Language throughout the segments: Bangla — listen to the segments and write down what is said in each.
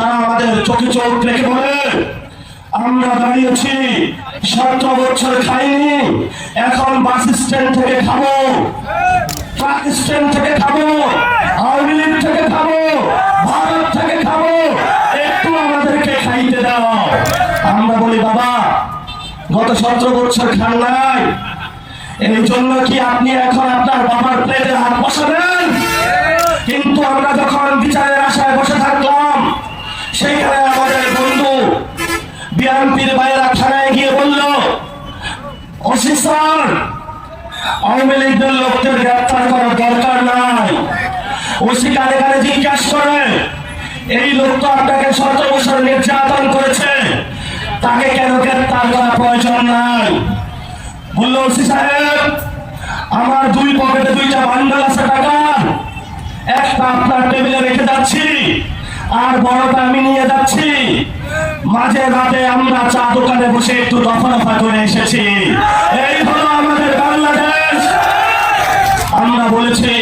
তারা আমাদের চোখে চোখ রেখে বলে আমরা দাঁড়িয়েছি 17 বছর খাইনি, এখন বাস স্ট্যান্ড থেকে খাবো, ট্রাক স্ট্যান্ড থেকে খাবো, আওয়ামী লীগ থেকে খাবো, ভারত থেকে খাবো, একটু আমাদেরকে খাইতে দাও। আমরা বলি বাবা গত 17 বছর খান নাই, এই জন্য কি আপনি এখন আপনার বাবার প্লেটে হাত বসাবেন? কিন্তু আমরা যখন বিচারের আশায় বসে থাকলাম, সেইখানে আমাদের বন্ধু বিএনপির ভাইয়েরা থানায় গিয়ে বলল ওসি স্যার আওয়ামী লীগের লোকদের গ্রেপ্তার করার দরকার নাই। ওসি কানে কানে জিজ্ঞাসা করে এই লোক তো আপনাকে 17 বছর নির্যাতন করেছে, তাকে কেন গ্রেপ্তার করার প্রয়োজন নাই? বলল ওসি সাহেব আমার দুই পকেটে 2টা বান্ডেল আছে টাকা, একটা আপনার টেবিলে রেখে যাচ্ছি আর বড়টা আমি নিয়ে যাচ্ছি, মাঝে রাতে আমরা চা দোকানে বসে একটু দফা করে এসেছি, এই হলো আমাদের বাংলাদেশ। আমরা বলেছি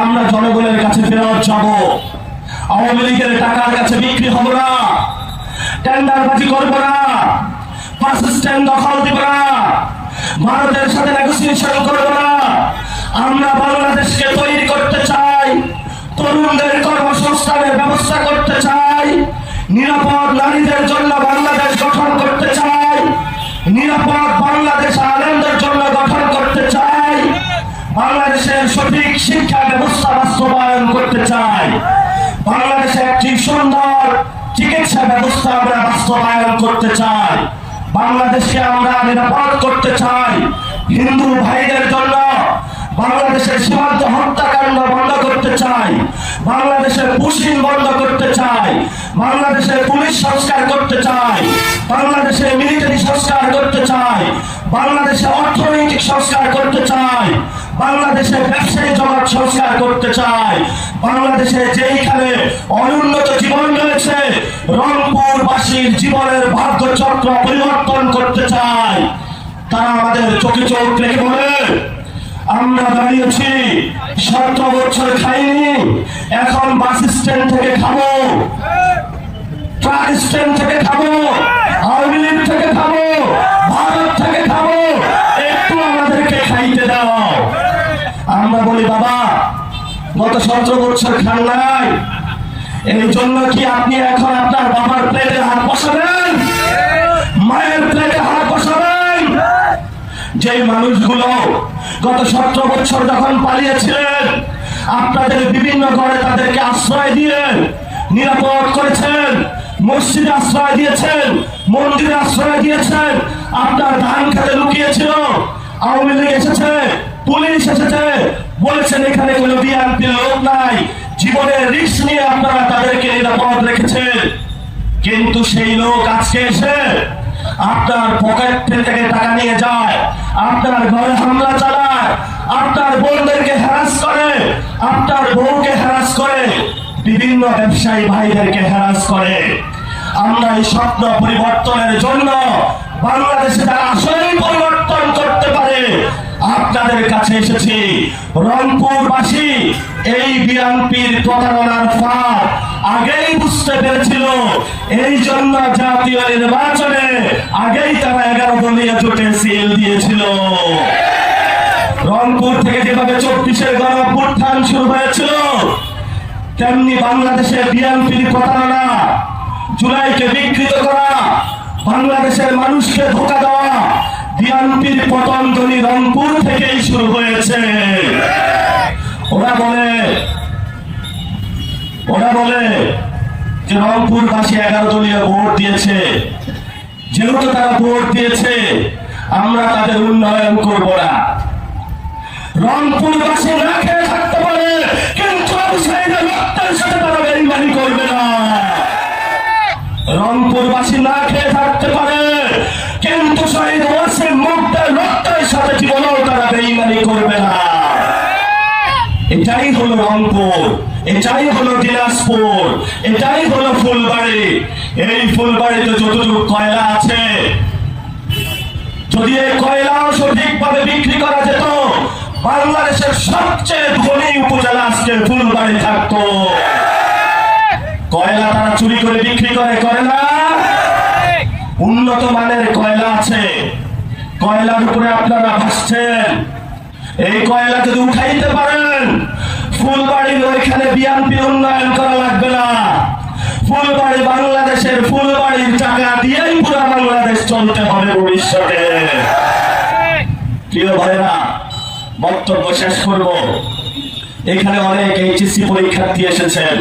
আমরা জনগণের কাছে ফেরত যাব, আওয়ামী লীগের টাকার কাছে বিক্রি হব না, টেন্ডারবাজি করব না, বাস স্ট্যান্ড দখল দিব না, ভারতের সাথে নেগোসিয়েশন করব না। আমরা বাংলাদেশকে তৈরি করতে চাই, তরুণদের কর্মসংস্থানের ব্যবস্থা করতে চাই, নিরাপদ নারীদের জন্য বাংলাদেশ গঠন করতে চাই, নিরাপদ বাংলাদেশ আলেমদের জন্য গঠন করতে চাই, বাংলাদেশের সঠিক শিক্ষা ব্যবস্থা বাস্তবায়ন করতে চাই, বাংলাদেশে একটি সুন্দর চিকিৎসা ব্যবস্থা আমরা বাস্তবায়ন করতে চাই, বাংলাদেশকে আমরা নিরাপদ করতে চাই, হিন্দু ভাইদের জন্য বাংলাদেশের সীমান্ত হত্যাকাণ্ড বন্ধ করতে চাই, বাংলাদেশের পুশিং বন্ধ করতে চাই, বাংলাদেশের পুলিশ সংস্কার করতে চাই, বাংলাদেশের মিলিটারি সংস্কার করতে চাই, বাংলাদেশের অর্থনৈতিক সংস্কার করতে চাই, বাংলাদেশের ব্যবসায়ী জগৎ সংস্কার করতে চাই, বাংলাদেশে যেইখানে অনুন্নত জীবন রয়েছে রংপুরবাসীর জীবনের ভাগ্যচক্র পরিবর্তন করতে চাই। তারা আমাদের চোখে চোখ রেখে বলে আমরা দাঁড়িয়েছি 17 বছর খাইনি, এখন বাস স্ট্যান্ড থেকে খাবো, ট্রাক স্ট্যান্ড থেকে খাবো, আওয়ামী লীগ থেকে খাবো, ভারত থেকে খাবো, একটু আমাদেরকে খাইতে দাও। আমরা বলি বাবা গত 17 বছর খান নাই, এই জন্য কি আপনি এখন আপনার বাবার প্লেটে হাত বসাবেন, মায়ের প্লেটে হাত বসাবেন? যে মানুষগুলো গত 17 বছর যখন পালিয়েছিলেন আপনাদের বিভিন্ন ঘরে তাদেরকে আশ্রয় দিয়ে নিরাপদ করেছেন, মসজিদে আশ্রয় দিয়েছেন, মন্দিরে আশ্রয় দিয়েছেন, আপনার ধান খেতে লুকিয়েছিল, আওয়ামী লীগ এসেছে, পুলিশ এসেছে, বলেছেন এখানে কোনো বিএনপির লোক নাই, জীবনের রিস্ক নিয়ে আপনারা তাদেরকে নিরাপদ রেখেছেন। কিন্তু সেই লোক আজকে এসে আপনার পকেট থেকে টাকা নিয়ে যায়, আপনার ঘরে হামলা চালায়, আপনার বোনদেরকে হ্যারাস করে, আপনার বউকে হ্যারাস করে, বিভিন্ন ব্যবসায়ী ভাইদেরকে হ্যারাস করে। আমরা এই স্বপ্ন পরিবর্তনের জন্য বাংলাদেশে যারা আসলেই পরিবর্তন করতে পারে আপনাদের কাছে এসেছি। রংপুরবাসী এই বিএনপির প্রতারণার ফাঁদ আগেই বুঝতে পেরেছিল, এই জন্য জাতীয় নির্বাচনে আগেই তারা 11 দলীয় জোটে সিল দিয়েছিল। রংপুর থেকে যেভাবে 24-এর গণঅভ্যুত্থান শুরু হয়েছিল, তেমনি বাংলাদেশে বিএনপির প্রতারণা, জুলাইকে বিকৃত করা, বাংলাদেশের মানুষকে ধোঁকা দেওয়া, বিএনপির পতন ধ্বনি রংপুর থেকেই শুরু হয়েছে। ওরা বলে যে রংপুরবাসী 11 দলীয় ভোট দিয়েছে, যেহেতু তারা ভোট দিয়েছে আমরা তাদের উন্নয়ন করব না। রংপুরবাসী না খেয়ে থাকতে পারে, কিন্তু রক্তের সাথে তারা বেইমানি করবে না। রংপুরবাসী না খেয়ে থাকতে পারে, কিন্তু শহীদ ওয়াসিম মুগ্ধের রক্তের সাথে জীবনেও তারা বেইমানি করবে না। এটাই হলো রংপুর, এটাই হলো দিনাজপুর, এটাই হলো ফুলবাড়ি। এই ফুলবাড়িতে যতটুকু কয়লা আছে, যদি এই কয়লাও সঠিকভাবে বিক্রি করা যেত, বাংলাদেশের সবচেয়ে ধনী উপজেলা আজকে ফুলবাড়ি থাকতো। কয়লা তারা চুরি করে বিক্রি করে না? উন্নত মানের কয়লা আছে, কয়লার উপরে আপনারা ভাসছেন। এই কয়লা যদি উঠাইতে পারেন, ফুলবাড়ির ওইখানে বিএনপি উন্নয়ন করা লাগবে না। ফুলবাড়ি বাংলাদেশের ফুলবাড়ির টাকা দিয়েই পুরো বাংলাদেশ চলতে হবে ভবিষ্যতে। প্রিয় ভাইরা, বক্তব্য শেষ করব। এখানে অনেক এইচএসসি পরীক্ষার্থী এসেছেন,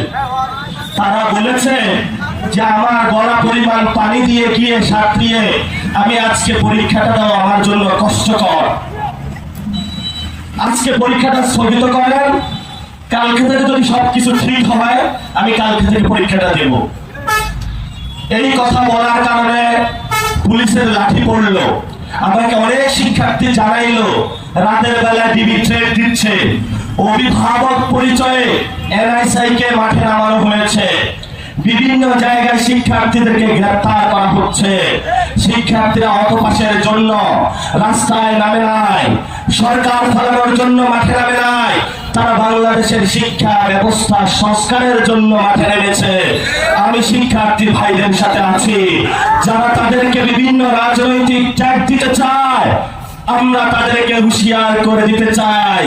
তারা বলেছে যে আমার গলা পরিমাণ পানি দিয়ে গিয়ে সাঁতরিয়ে আমি আজকে পরীক্ষাটা দেওয়া আমার জন্য কষ্টকর। আজকে পরীক্ষাটা স্থগিত করেন, কালকে থেকে যদি সবকিছু ঠিক হয় আমি কালকে থেকে পরীক্ষাটা দেব। এই কথা বলার কারণে পুলিশের লাঠি পড়লো। আমাকে অনেক শিক্ষার্থী জানাইলো রাতের বেলা ডিবি থ্রেট দিচ্ছে, অভিভাবক পরিচয়ে এনআইসআই কে মাঠে নামানো হয়েছে, বিভিন্ন জায়গায় শিক্ষার্থীদেরকে গ্রেফতার করা হচ্ছে। শিক্ষার্থীরা অতপাশের জন্য রাস্তায় নামে নাই, সরকার ফেলানোর জন্য মাঠে নামে নাই, তারা বাংলাদেশের শিক্ষা ব্যবস্থা সংস্কারের জন্য মাঠে নেমেছে। আমি শিক্ষার্থী ভাইদের সাথে আছি, যারা তাদেরকে বিভিন্ন রাজনৈতিক ট্যাগ দিতে চায় আমরা তাদেরকে হুঁশিয়ার করে দিতে চাই।